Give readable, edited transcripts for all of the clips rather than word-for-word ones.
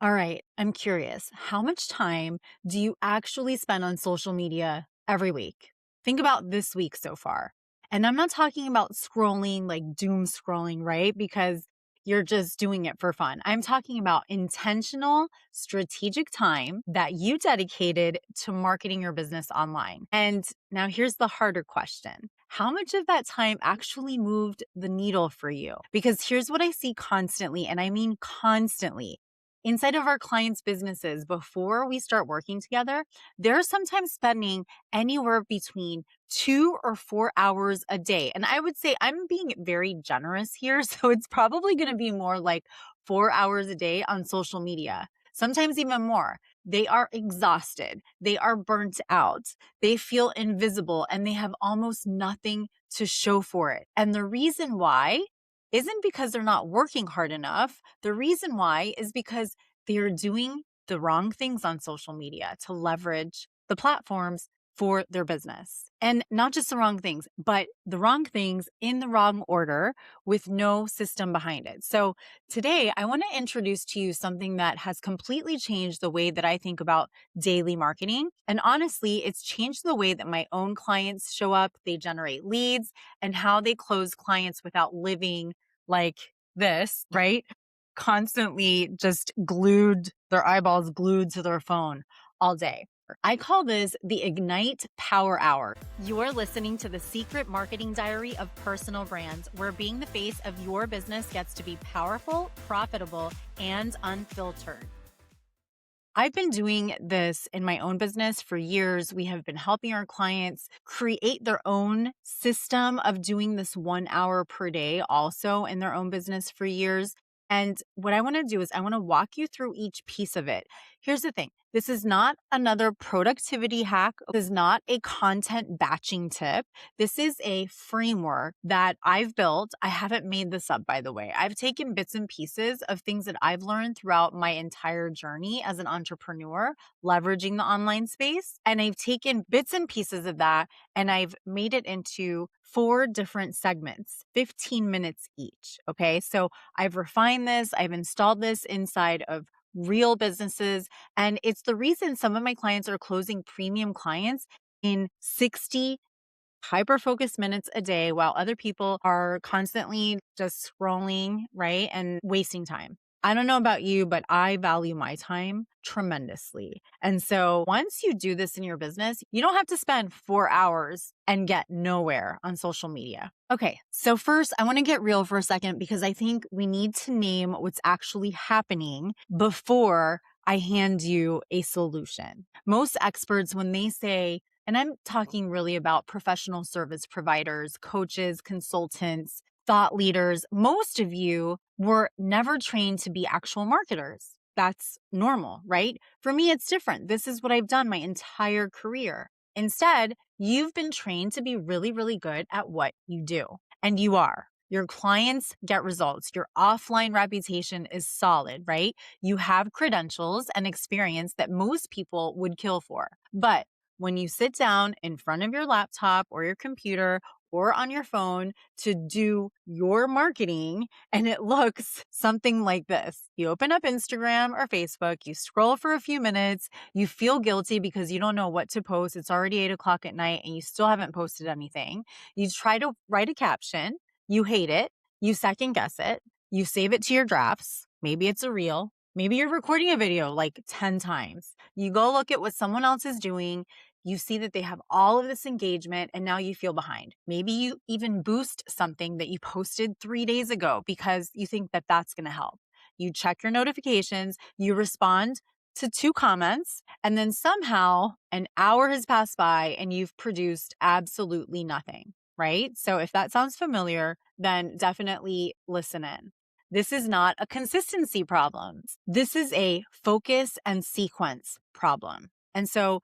All right, I'm curious. How much time do you actually spend on social media every week? Think about this week so far. And I'm not talking about scrolling, like doom scrolling, right? Because you're just doing it for fun. I'm talking about intentional, strategic time that you dedicated to marketing your business online. And now here's the harder question. How much of that time actually moved the needle for you? Because here's what I see constantly, and I mean constantly inside of our clients' businesses before we start working together, they're sometimes spending anywhere between 2 or 4 hours a day. And I would say I'm being very generous here. So it's probably going to be more like 4 hours a day on social media, sometimes even more. They are exhausted. They are burnt out. They feel invisible and they have almost nothing to show for it. And the reason why isn't because they're not working hard enough. The reason why is because they're doing the wrong things on social media to leverage the platforms for their business. And not just the wrong things, but the wrong things in the wrong order with no system behind it. So today I want to introduce to you something that has completely changed the way that I think about daily marketing. And honestly, it's changed the way that my own clients show up, they generate leads, and how they close clients without living like this, right? Constantly just glued, their eyeballs glued to their phone all day. I call this the Ignite Power Hour. You're listening to the secret marketing diary of personal brands, where being the face of your business gets to be powerful, profitable, and unfiltered. I've been doing this in my own business for years. We have been helping our clients create their own system of doing this 1 hour per day also in their own business for years. And what I want to do is I want to walk you through each piece of it. Here's the thing. This is not another productivity hack. This is not a content batching tip. This is a framework that I've built. I haven't made this up, by the way. I've taken bits and pieces of things that I've learned throughout my entire journey as an entrepreneur, leveraging the online space. And I've taken bits and pieces of that and I've made it into 4 different segments, 15 minutes each. Okay. So I've refined this, I've installed this inside of real businesses. And it's the reason some of my clients are closing premium clients in 60 hyper focused minutes a day while other people are constantly just scrolling, right? And wasting time. I don't know about you, but I value my time tremendously. And so once you do this in your business, you don't have to spend 4 hours and get nowhere on social media. Okay, so first, I want to get real for a second because I think we need to name what's actually happening before I hand you a solution. Most experts, when they say, and I'm talking really about professional service providers, coaches, consultants, thought leaders. Most of you were never trained to be actual marketers. That's normal, right? For me, it's different. This is what I've done my entire career. Instead, you've been trained to be really, really good at what you do. And you are. Your clients get results. Your offline reputation is solid, right? You have credentials and experience that most people would kill for. But when you sit down in front of your laptop or your computer or on your phone to do your marketing and it looks something like this. You open up Instagram or Facebook, you scroll for a few minutes, you feel guilty because you don't know what to post. It's already 8 o'clock at night and you still haven't posted anything. You try to write a caption, you hate it, you second guess it, you save it to your drafts. Maybe it's a reel. Maybe you're recording a video like 10 times. You go look at what someone else is doing. You see that they have all of this engagement and now you feel behind. Maybe you even boost something that you posted 3 days ago because you think that that's going to help. You check your notifications, you respond to 2 comments, and then somehow an hour has passed by and you've produced absolutely nothing, right? So if that sounds familiar, then definitely listen in. This is not a consistency problem. This is a focus and sequence problem. And so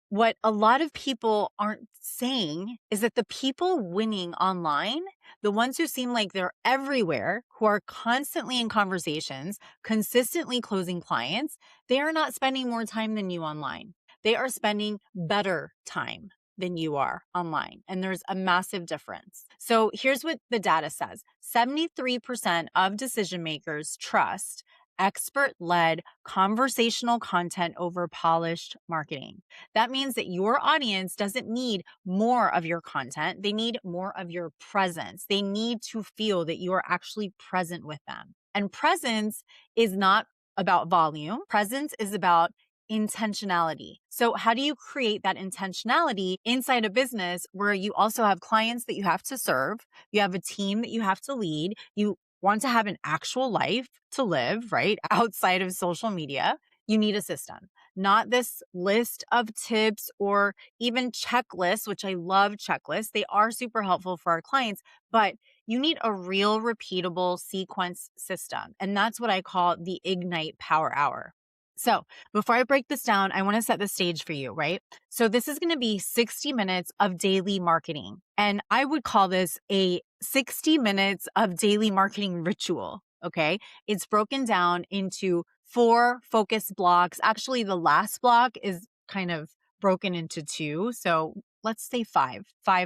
what a lot of people aren't saying is that the people winning online, the ones who seem like they're everywhere, who are constantly in conversations, consistently closing clients, they are not spending more time than you online. They are spending better time than you are online. And there's a massive difference. So here's what the data says. 73% of decision makers trust expert-led conversational content over polished marketing. That means that your audience doesn't need more of your content. They need more of your presence. They need to feel that you are actually present with them. And presence is not about volume. Presence is about intentionality. So how do you create that intentionality inside a business where you also have clients that you have to serve, you have a team that you have to lead, you want to have an actual life to live, right? Outside of social media, you need a system, not this list of tips or even checklists, which I love checklists. They are super helpful for our clients, but you need a real repeatable sequence system. And that's what I call the Ignite Power Hour. So before I break this down, I want to set the stage for you, right? So this is going to be 60 minutes of daily marketing. And I would call this a 60 minutes of daily marketing ritual. Okay. It's broken down into 4 focus blocks. Actually, the last block is kind of broken into 2. So let's say 5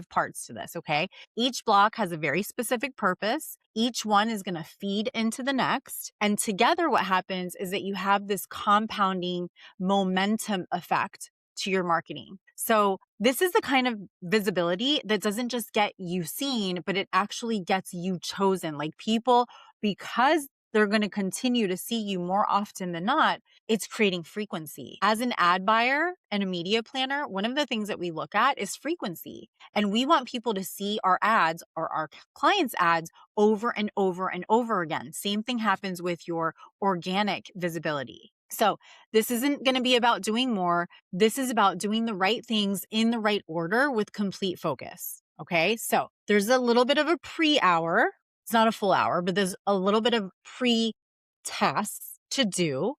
parts to this. Okay. Each block has a very specific purpose. Each one is going to feed into the next. And together, what happens is that you have this compounding momentum effect to your marketing. So this is the kind of visibility that doesn't just get you seen, but it actually gets you chosen. Like people, because they're going to continue to see you more often than not, it's creating frequency. As an ad buyer and a media planner, one of the things that we look at is frequency. And we want people to see our ads or our clients' ads over and over and over again. Same thing happens with your organic visibility. So this isn't going to be about doing more. This is about doing the right things in the right order with complete focus. Okay. So there's a little bit of a pre-hour. It's not a full hour, but there's a little bit of pre-tasks to do.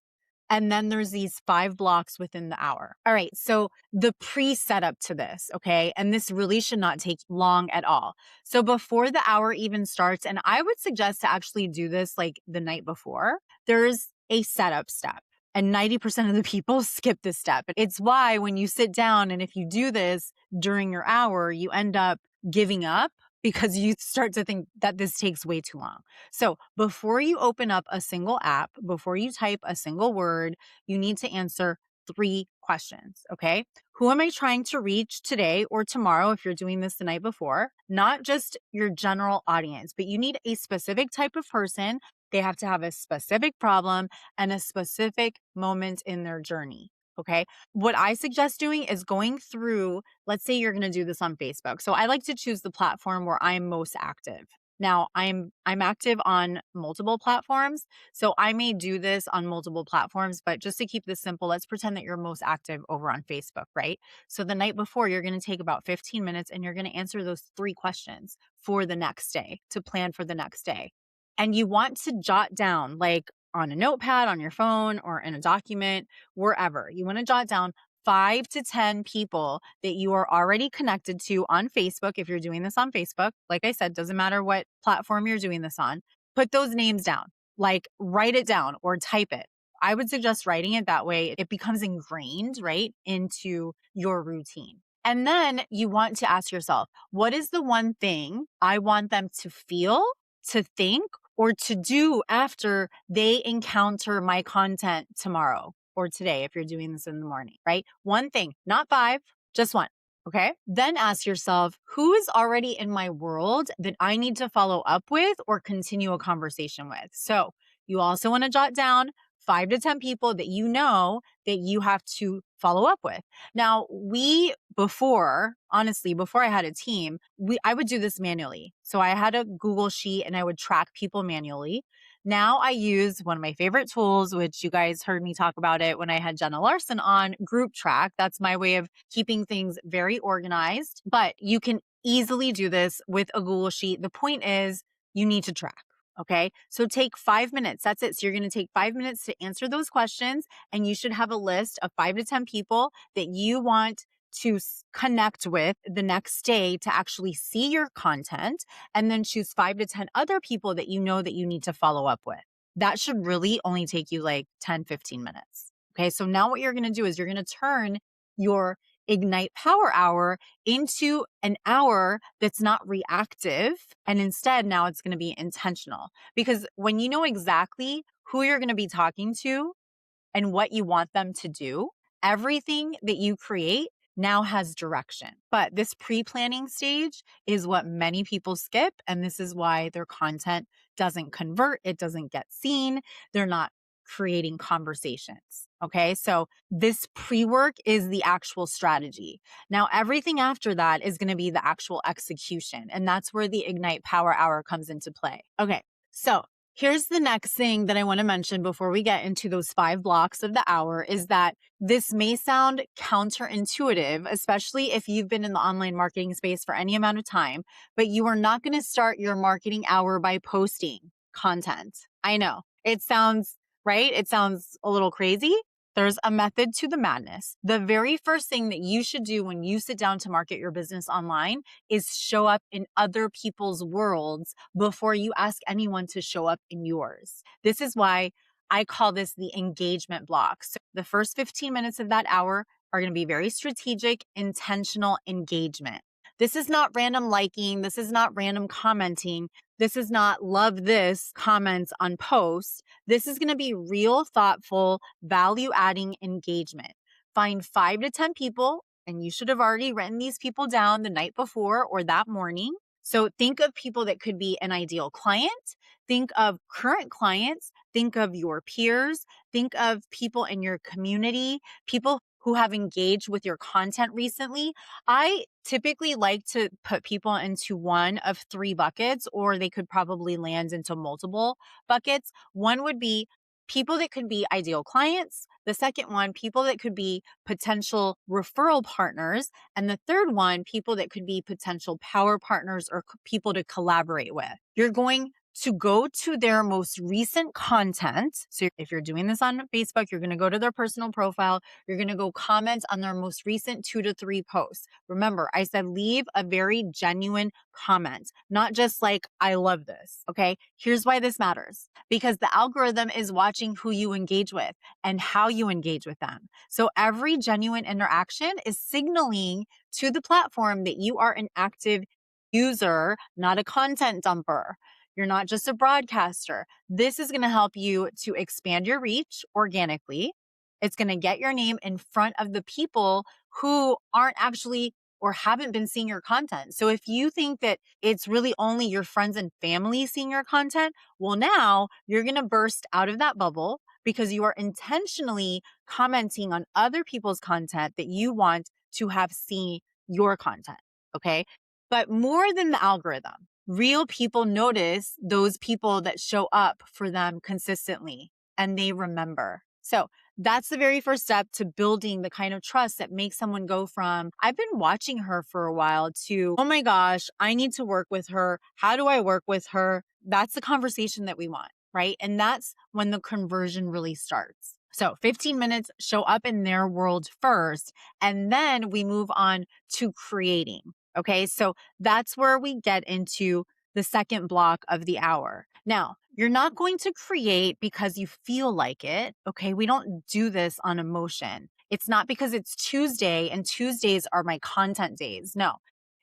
And then there's these 5 blocks within the hour. All right. So the pre-setup to this, okay? And this really should not take long at all. So before the hour even starts, and I would suggest to actually do this like the night before, there's a setup step. And 90% of the people skip this step. It's why when you sit down and if you do this during your hour, you end up giving up because you start to think that this takes way too long. So before you open up a single app, before you type a single word, you need to answer 3 questions, okay? Who am I trying to reach today or tomorrow if you're doing this the night before? Not just your general audience, but you need a specific type of person. They have to have a specific problem and a specific moment in their journey. Okay. What I suggest doing is going through, let's say you're going to do this on Facebook. So I like to choose the platform where I'm most active. Now I'm active on multiple platforms. So I may do this on multiple platforms, but just to keep this simple, let's pretend that you're most active over on Facebook, right? So the night before, you're going to take about 15 minutes and you're going to answer those 3 questions for the next day to plan for the next day. And you want to jot down like on a notepad, on your phone, or in a document, wherever. You want to jot down 5 to 10 people that you are already connected to on Facebook. If you're doing this on Facebook, like I said, doesn't matter what platform you're doing this on, put those names down, like write it down or type it. I would suggest writing it that way. It becomes ingrained, right, into your routine. And then you want to ask yourself, what is the one thing I want them to feel, to think, or to do after they encounter my content tomorrow or today if you're doing this in the morning, right? One thing, not 5, just 1. Okay. Then ask yourself, who is already in my world that I need to follow up with or continue a conversation with? So you also want to jot down 5 to 10 people that you know that you have to follow up with. Now, honestly, before I had a team, I would do this manually. So I had a Google sheet and I would track people manually. Now I use one of my favorite tools, which you guys heard me talk about it when I had Jenna Larson on, Group Track. That's my way of keeping things very organized, but you can easily do this with a Google sheet. The point is you need to track. Okay. So take 5 minutes. That's it. So you're going to take 5 minutes to answer those questions, and you should have a list of 5 to 10 people that you want to connect with the next day to actually see your content, and then choose 5 to 10 other people that you know that you need to follow up with. That should really only take you like 10, 15 minutes. Okay. So now what you're going to do is you're going to turn your Ignite Power Hour into an hour that's not reactive. And instead, now it's going to be intentional. Because when you know exactly who you're going to be talking to and what you want them to do, everything that you create now has direction. But this pre-planning stage is what many people skip. And this is why their content doesn't convert. It doesn't get seen. They're not creating conversations. Okay. So this pre-work is the actual strategy. Now, everything after that is going to be the actual execution. And that's where the Ignite Power Hour comes into play. Okay. So here's the next thing that I want to mention before we get into those 5 blocks of the hour is that this may sound counterintuitive, especially if you've been in the online marketing space for any amount of time, but you are not going to start your marketing hour by posting content. I know it sounds right. It sounds a little crazy. There's a method to the madness. The very first thing that you should do when you sit down to market your business online is show up in other people's worlds before you ask anyone to show up in yours. This is why I call this the engagement block. So the first 15 minutes of that hour are going to be very strategic, intentional engagement. This is not random liking. This is not random commenting. This is not love this comments on posts. This is going to be real, thoughtful, value adding engagement. Find 5 to 10 people, and you should have already written these people down the night before or that morning. So think of people that could be an ideal client. Think of current clients. Think of your peers. Think of people in your community, people who have engaged with your content recently. I typically like to put people into one of 3 buckets, or they could probably land into multiple buckets. One would be people that could be ideal clients. The second one, people that could be potential referral partners. And the third one, people that could be potential power partners or people to collaborate with. You're going to go to their most recent content. So if you're doing this on Facebook, you're going to go to their personal profile. You're going to go comment on their most recent 2 to 3 posts. Remember, I said leave a very genuine comment, not just like, I love this. Okay. Here's why this matters, because the algorithm is watching who you engage with and how you engage with them. So every genuine interaction is signaling to the platform that you are an active user, not a content dumper. You're not just a broadcaster. This is going to help you to expand your reach organically. It's going to get your name in front of the people who aren't actually or haven't been seeing your content. So if you think that it's really only your friends and family seeing your content, well, now you're going to burst out of that bubble because you are intentionally commenting on other people's content that you want to have seen your content. Okay. But more than the algorithm, real people notice those people that show up for them consistently and they remember. So that's the very first step to building the kind of trust that makes someone go from, I've been watching her for a while, to, oh my gosh, I need to work with her. How do I work with her? That's the conversation that we want, right? And that's when the conversion really starts. So 15 minutes, show up in their world first, and then we move on to creating. Okay, so that's where we get into the second block of the hour. Now, you're not going to create because you feel like it. Okay, we don't do this on emotion. It's not because it's Tuesday and Tuesdays are my content days. No,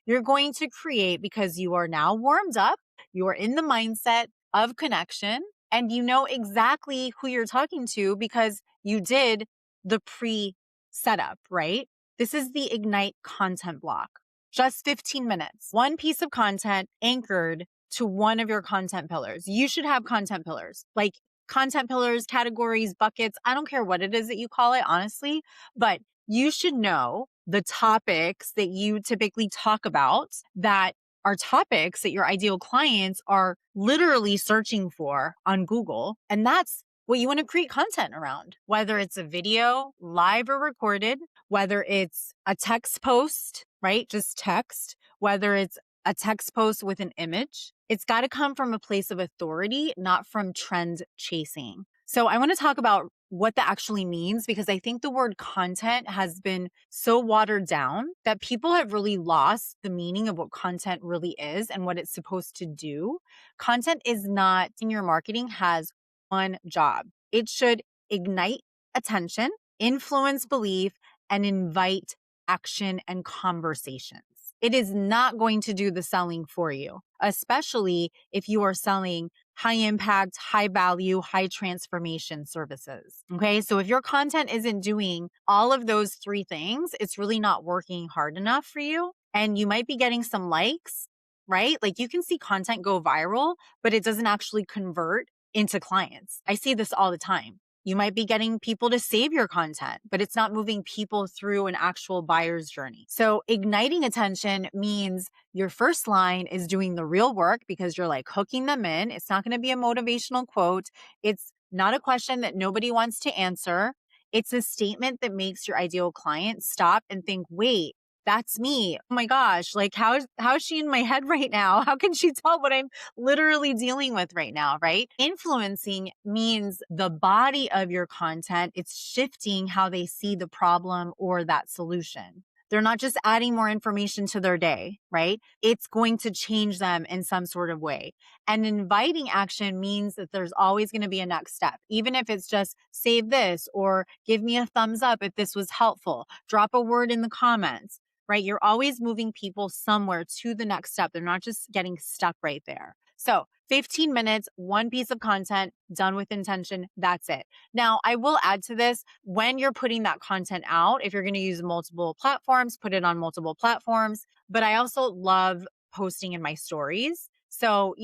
you're going to create because you are now warmed up. You are in the mindset of connection and you know exactly who you're talking to because you did the pre setup, right? This is the Ignite content block. Just 15 minutes, one piece of content anchored to one of your content pillars. You should have content pillars, like content pillars, categories, buckets. I don't care what it is that you call it, honestly, but you should know the topics that you typically talk about that are topics that your ideal clients are literally searching for on Google. And that's what you want to create content around, whether it's a video, live or recorded, whether it's a text post, right? Just text, whether it's a text post with an image. It's got to come from a place of authority, not from trend chasing. So I want to talk about what that actually means because I think the word content has been so watered down that people have really lost the meaning of what content really is and what it's supposed to do. Content is not, in your marketing has one job. It should ignite attention, influence belief, and invite action and conversations. It is not going to do the selling for you, especially if you are selling high impact, high value, high transformation services. Okay. So if your content isn't doing all of those three things, it's really not working hard enough for you. And you might be getting some likes, right? Like you can see content go viral, but it doesn't actually convert into clients. I see this all the time. You might be getting people to save your content, but it's not moving people through an actual buyer's journey. So igniting attention means your first line is doing the real work because you're like hooking them in. It's not going to be a motivational quote. It's not a question that nobody wants to answer. It's a statement that makes your ideal client stop and think, wait, that's me. Oh my gosh, like how is she in my head right now? How can she tell what I'm literally dealing with right now, right? Influencing means the body of your content, it's shifting how they see the problem or that solution. They're not just adding more information to their day, right? It's going to change them in some sort of way. And inviting action means that there's always going to be a next step, even if it's just save this or give me a thumbs up if this was helpful, drop a word in the comments, right? You're always moving people somewhere to the next step. They're not just getting stuck right there. So 15 minutes, one piece of content done with intention. That's it. Now, I will add to this when you're putting that content out, if you're going to use multiple platforms, put it on multiple platforms. But I also love posting in my stories. So,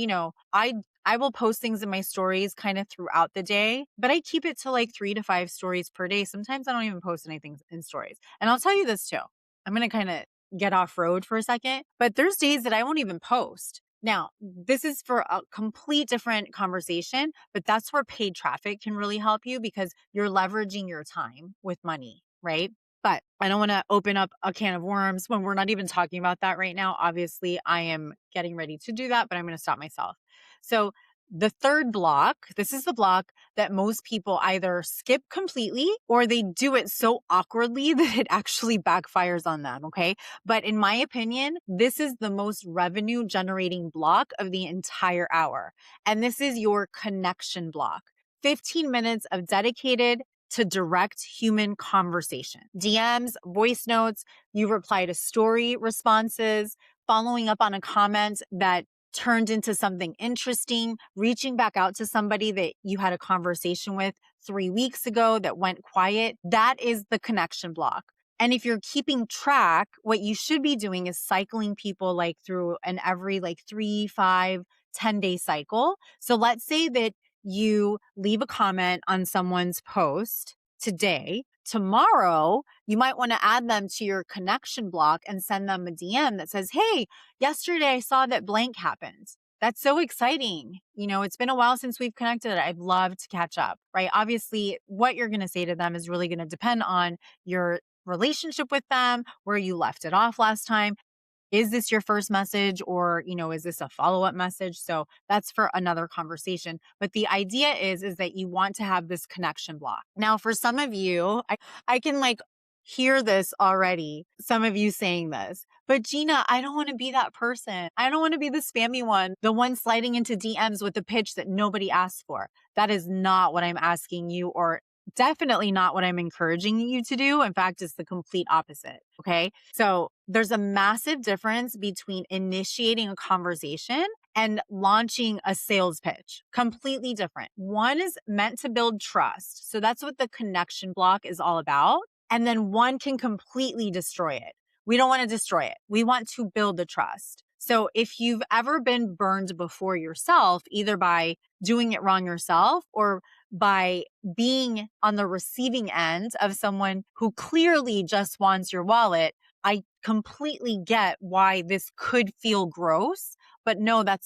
I will post things in my stories kind of throughout the day, but I keep it to like 3 to 5 stories per day. Sometimes I don't even post anything in stories. And I'll tell you this too. I'm going to kind of get off road for a second, but there's days that I won't even post. Now, this is for a complete different conversation, but that's where paid traffic can really help you because you're leveraging your time with money, right? But I don't want to open up a can of worms when we're not even talking about that right now. Obviously, I am getting ready to do that, but I'm going to stop myself. So, the third block, this is the block that most people either skip completely or they do it so awkwardly that it actually backfires on them. Okay. But in my opinion, this is the most revenue generating block of the entire hour. And this is your connection block. 15 minutes of dedicated to direct human conversation. DMs, voice notes, you reply to story responses, following up on a comment that turned into something interesting, reaching back out to somebody that you had a conversation with 3 weeks ago that went quiet. That is the connection block. And if you're keeping track, what you should be doing is cycling people like through an every like 3, 5, 10-day cycle. So let's say that you leave a comment on someone's post today. Tomorrow, you might want to add them to your connection block and send them a DM that says, hey, yesterday I saw that blank happened. That's so exciting. It's been a while since we've connected. I'd love to catch up, right? Obviously, what you're going to say to them is really going to depend on your relationship with them, where you left it off last time. Is this your first message or, is this a follow-up message? So that's for another conversation. But the idea is that you want to have this connection block. Now, for some of you, I can like hear this already. Some of you saying this, but Gina, I don't want to be that person. I don't want to be the spammy one, the one sliding into DMs with a pitch that nobody asked for. That is not what I'm asking you, or definitely not what I'm encouraging you to do. In fact, it's the complete opposite. Okay. So there's a massive difference between initiating a conversation and launching a sales pitch. Completely different. One is meant to build trust. So that's what the connection block is all about. And then one can completely destroy it. We don't want to destroy it. We want to build the trust. So if you've ever been burned before yourself, either by doing it wrong yourself or by being on the receiving end of someone who clearly just wants your wallet, I completely get why this could feel gross, but no, that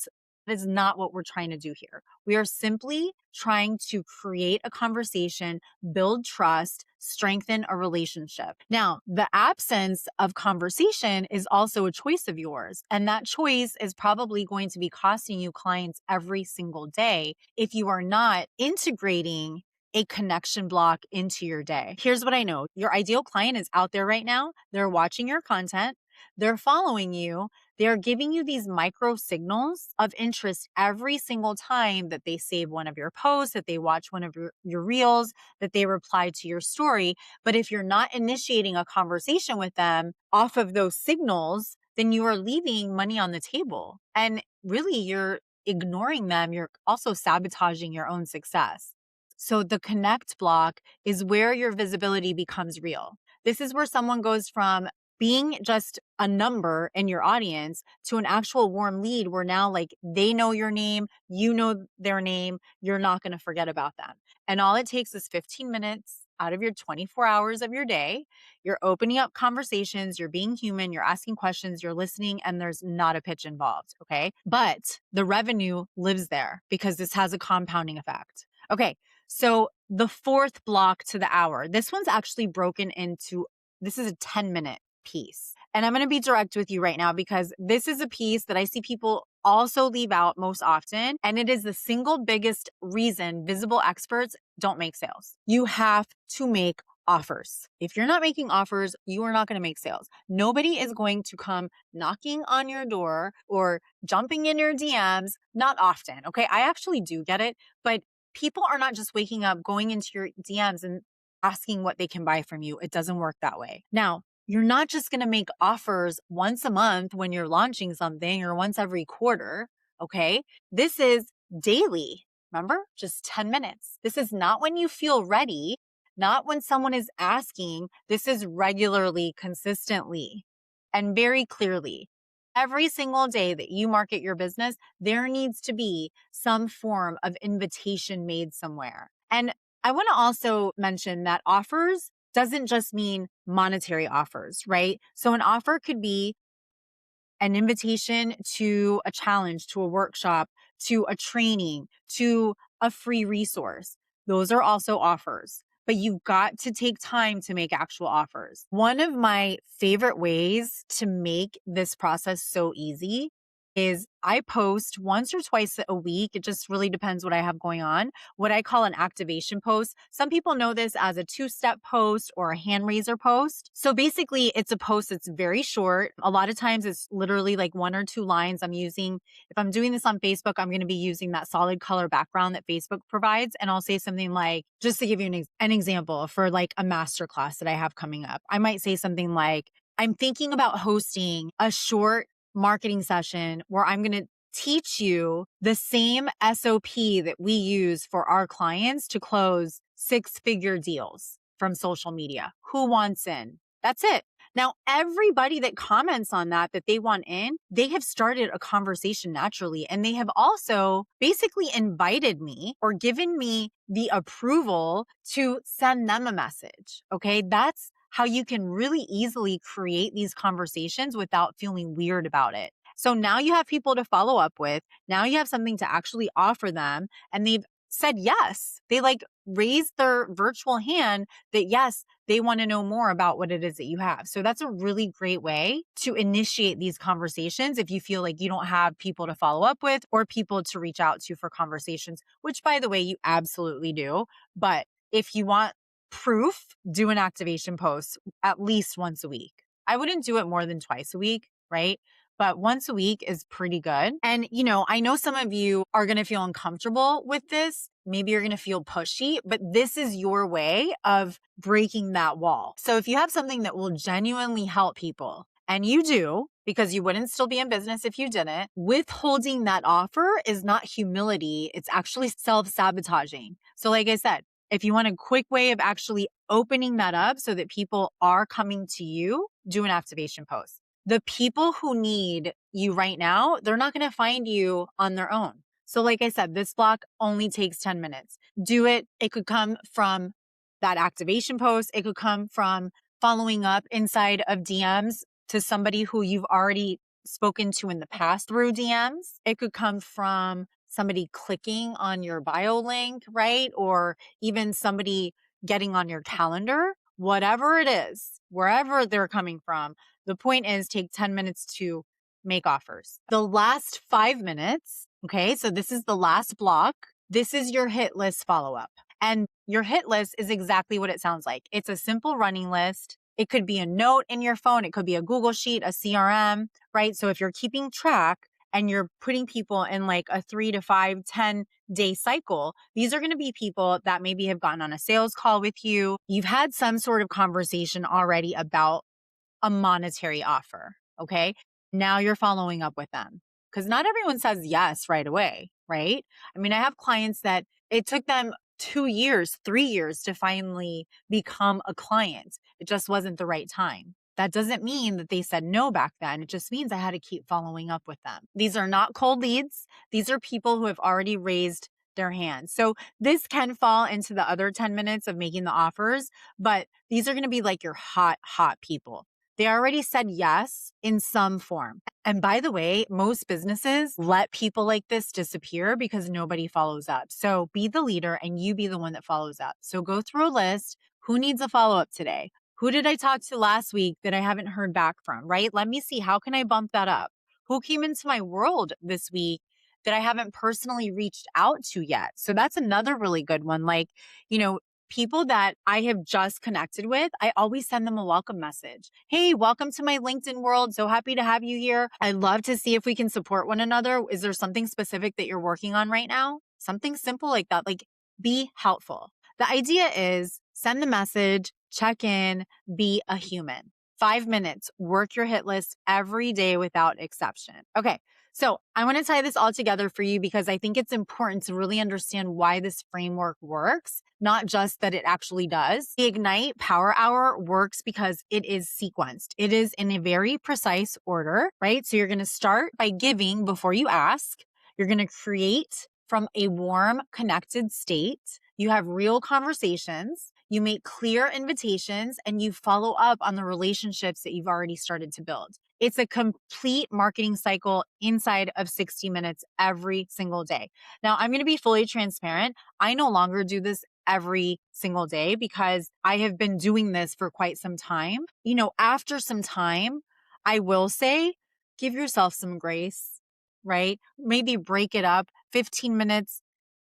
is not what we're trying to do here. We are simply trying to create a conversation, build trust, strengthen a relationship. Now, the absence of conversation is also a choice of yours. And that choice is probably going to be costing you clients every single day if you are not integrating a connection block into your day. Here's what I know. Your ideal client is out there right now. They're watching your content. They're following you. They are giving you these micro signals of interest every single time that they save one of your posts, that they watch one of your reels, that they reply to your story. But if you're not initiating a conversation with them off of those signals, then you are leaving money on the table. And really, you're ignoring them. You're also sabotaging your own success. So the connect block is where your visibility becomes real. This is where someone goes from being just a number in your audience to an actual warm lead where now like they know your name, you know their name, you're not going to forget about them. And all it takes is 15 minutes out of your 24 hours of your day. You're opening up conversations, you're being human, you're asking questions, you're listening, and there's not a pitch involved. Okay. But the revenue lives there because this has a compounding effect. Okay. So the fourth block to the hour, this one's actually broken into, this is a 10-minute piece. And I'm going to be direct with you right now because this is a piece that I see people also leave out most often. And it is the single biggest reason visible experts don't make sales. You have to make offers. If you're not making offers, you are not going to make sales. Nobody is going to come knocking on your door or jumping in your DMs. Not often. Okay. I actually do get it, but people are not just waking up, going into your DMs and asking what they can buy from you. It doesn't work that way. Now, you're not just going to make offers once a month when you're launching something or once every quarter. Okay. This is daily. Remember, just 10 minutes. This is not when you feel ready, not when someone is asking. This is regularly, consistently, and very clearly. Every single day that you market your business, there needs to be some form of invitation made somewhere. And I want to also mention that offers doesn't just mean monetary offers, right? So an offer could be an invitation to a challenge, to a workshop, to a training, to a free resource. Those are also offers, but you've got to take time to make actual offers. One of my favorite ways to make this process so easy is I post once or twice a week. It just really depends what I have going on. What I call an activation post. Some people know this as a 2-step post or a hand raiser post. So basically it's a post that's very short. A lot of times it's literally like 1 or 2 lines I'm using. If I'm doing this on Facebook, I'm going to be using that solid color background that Facebook provides. And I'll say something like, just to give you an example for like a masterclass that I have coming up, I might say something like, I'm thinking about hosting a short marketing session where I'm going to teach you the same SOP that we use for our clients to close 6-figure deals from social media. Who wants in? That's it. Now, everybody that comments on that they want in, they have started a conversation naturally. And they have also basically invited me or given me the approval to send them a message. Okay. That's how you can really easily create these conversations without feeling weird about it. So now you have people to follow up with. Now you have something to actually offer them. And they've said yes. They like raised their virtual hand that yes, they want to know more about what it is that you have. So that's a really great way to initiate these conversations if you feel like you don't have people to follow up with or people to reach out to for conversations, which by the way, you absolutely do. But if you want proof, do an activation post at least once a week. I wouldn't do it more than twice a week, right? But once a week is pretty good. And, I know some of you are going to feel uncomfortable with this. Maybe you're going to feel pushy, but this is your way of breaking that wall. So if you have something that will genuinely help people, and you do, because you wouldn't still be in business if you didn't, withholding that offer is not humility. It's actually self-sabotaging. So like I said, if you want a quick way of actually opening that up so that people are coming to you, do an activation post. The people who need you right now, they're not going to find you on their own. So like I said, this block only takes 10 minutes. Do it. It could come from that activation post. It could come from following up inside of DMs to somebody who you've already spoken to in the past through DMs. It could come from somebody clicking on your bio link, right? Or even somebody getting on your calendar, whatever it is, wherever they're coming from. The point is take 10 minutes to make offers. The last 5 minutes, okay, so this is the last block. This is your hit list follow-up. And your hit list is exactly what it sounds like. It's a simple running list. It could be a note in your phone. It could be a Google Sheet, a CRM, right? So if you're keeping track and you're putting people in like a 3 to 5, 10-day cycle, these are going to be people that maybe have gotten on a sales call with you. You've had some sort of conversation already about a monetary offer. Okay. Now you're following up with them because not everyone says yes right away, right? I mean, I have clients that it took them 2 years, 3 years to finally become a client. It just wasn't the right time. That doesn't mean that they said no back then. It just means I had to keep following up with them. These are not cold leads. These are people who have already raised their hands. So this can fall into the other 10 minutes of making the offers, but these are going to be like your hot people. They already said yes in some form. And by the way, most businesses let people like this disappear because nobody follows up. So be the leader and you be the one that follows up. So go through a list. Who needs a follow up today? Who did I talk to last week that I haven't heard back from, right? Let me see. How can I bump that up? Who came into my world this week that I haven't personally reached out to yet? So that's another really good one. Like, people that I have just connected with, I always send them a welcome message. Hey, welcome to my LinkedIn world. So happy to have you here. I'd love to see if we can support one another. Is there something specific that you're working on right now? Something simple like that. Like, be helpful. The idea is send the message, check in, be a human. 5 minutes, work your hit list every day without exception. Okay. So I want to tie this all together for you because I think it's important to really understand why this framework works, not just that it actually does. The Ignite Power Hour works because it is sequenced. It is in a very precise order, right? So you're going to start by giving before you ask. You're going to create from a warm, connected state. You have real conversations. You make clear invitations and you follow up on the relationships that you've already started to build. It's a complete marketing cycle inside of 60 minutes every single day. Now, I'm going to be fully transparent. I no longer do this every single day because I have been doing this for quite some time. After some time, I will say, give yourself some grace, right? Maybe break it up 15 minutes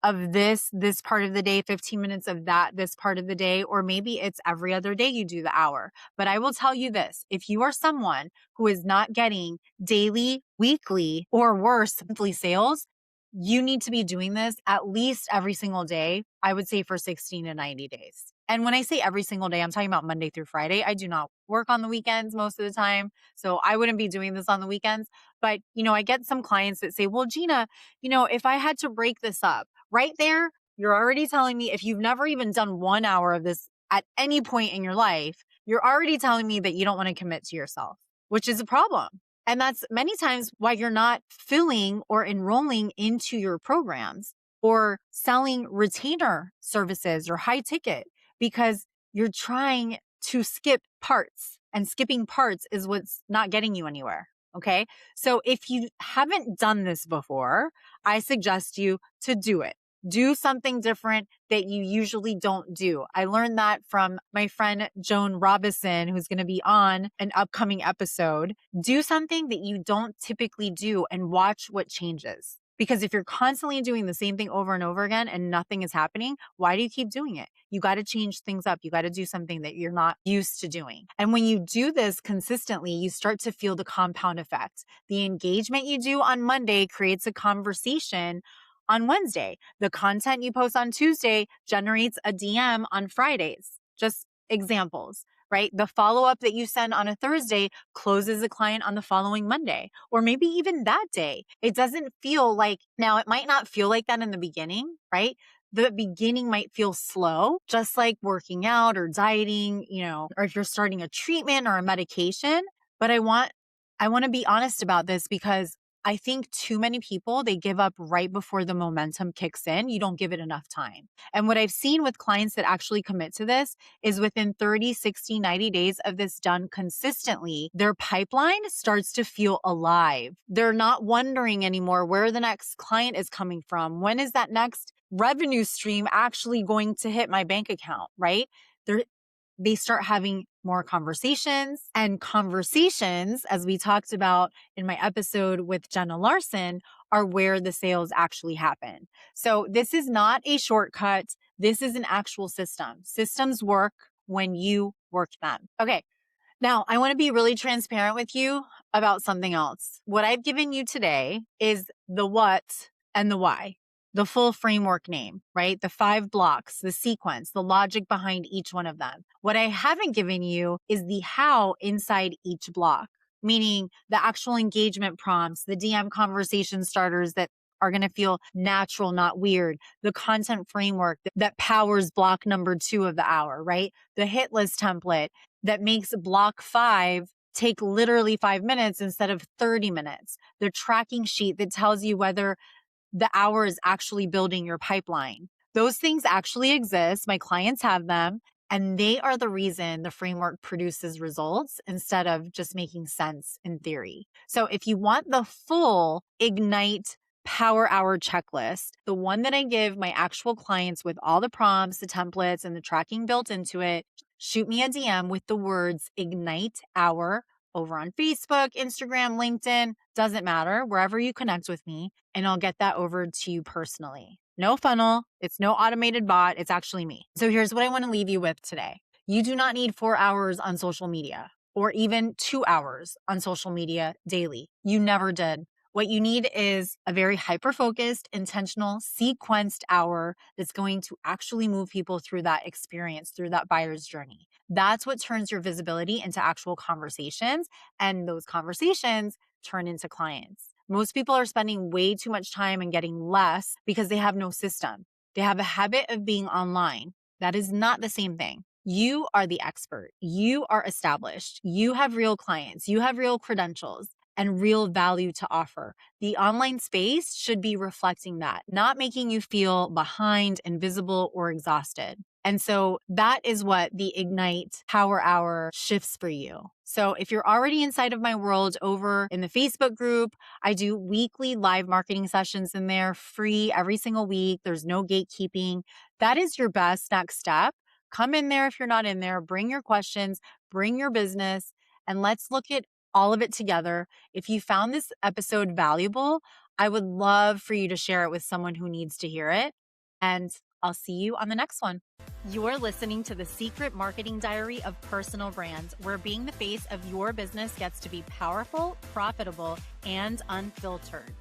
of this part of the day, 15 minutes of that, this part of the day, or maybe it's every other day you do the hour. But I will tell you this, if you are someone who is not getting daily, weekly, or worse, monthly sales, you need to be doing this at least every single day, I would say for 16 to 90 days. And when I say every single day, I'm talking about Monday through Friday. I do not work on the weekends most of the time. So I wouldn't be doing this on the weekends. But, I get some clients that say, well, Gina, if I had to break this up, right there, you're already telling me if you've never even done 1 hour of this at any point in your life, you're already telling me that you don't want to commit to yourself, which is a problem. And that's many times why you're not filling or enrolling into your programs or selling retainer services or high ticket because you're trying to skip parts, and skipping parts is what's not getting you anywhere. Okay. So if you haven't done this before, I suggest you to do it. Do something different that you usually don't do. I learned that from my friend Joan Robison, who's going to be on an upcoming episode. Do something that you don't typically do and watch what changes. Because if you're constantly doing the same thing over and over again and nothing is happening, why do you keep doing it? You got to change things up. You got to do something that you're not used to doing. And when you do this consistently, you start to feel the compound effect. The engagement you do on Monday creates a conversation on Wednesday. The content you post on Tuesday generates a DM on Fridays. Just examples, right? The follow-up that you send on a Thursday closes a client on the following Monday, or maybe even that day. It doesn't feel like, now it might not feel like that in the beginning, right? The beginning might feel slow, just like working out or dieting, or if you're starting a treatment or a medication. But I want to be honest about this because I think too many people, they give up right before the momentum kicks in. You don't give it enough time. And what I've seen with clients that actually commit to this is within 30, 60, 90 days of this done consistently, their pipeline starts to feel alive. They're not wondering anymore where the next client is coming from. When is that next revenue stream actually going to hit my bank account, right? They start having more conversations, and conversations, as we talked about in my episode with Jenna Larson, are where the sales actually happen. So this is not a shortcut. This is an actual system. Systems work when you work them. Okay. Now, I want to be really transparent with you about something else. What I've given you today is the what and the why, the full framework name, right? The 5 blocks, the sequence, the logic behind each one of them. What I haven't given you is the how inside each block, meaning the actual engagement prompts, the DM conversation starters that are going to feel natural, not weird, the content framework that powers block number 2 of the hour, right? The hit list template that makes block 5 take literally 5 minutes instead of 30 minutes. The tracking sheet that tells you whether the hour is actually building your pipeline. Those things actually exist. My clients have them, and they are the reason the framework produces results instead of just making sense in theory. So if you want the full Ignite Power Hour checklist, the one that I give my actual clients with all the prompts, the templates, and the tracking built into it, shoot me a DM with the words Ignite Hour over on Facebook, Instagram, LinkedIn, doesn't matter, wherever you connect with me, and I'll get that over to you personally. No funnel, it's no automated bot, it's actually me. So here's what I want to leave you with today. You do not need 4 hours on social media or even 2 hours on social media daily. You never did. What you need is a very hyper-focused, intentional, sequenced hour that's going to actually move people through that experience, through that buyer's journey. That's what turns your visibility into actual conversations, and those conversations turn into clients. Most people are spending way too much time and getting less because they have no system. They have a habit of being online. That is not the same thing. You are the expert. You are established. You have real clients. You have real credentials and real value to offer. The online space should be reflecting that, not making you feel behind, invisible, or exhausted. And so that is what the Ignite Power Hour shifts for you. So if you're already inside of my world over in the Facebook group, I do weekly live marketing sessions in there, free every single week. There's no gatekeeping. That is your best next step. Come in there if you're not in there, bring your questions, bring your business, and let's look at all of it together. If you found this episode valuable, I would love for you to share it with someone who needs to hear it. And I'll see you on the next one. You're listening to the Secret Marketing Diary of Personal Brands, where being the face of your business gets to be powerful, profitable, and unfiltered.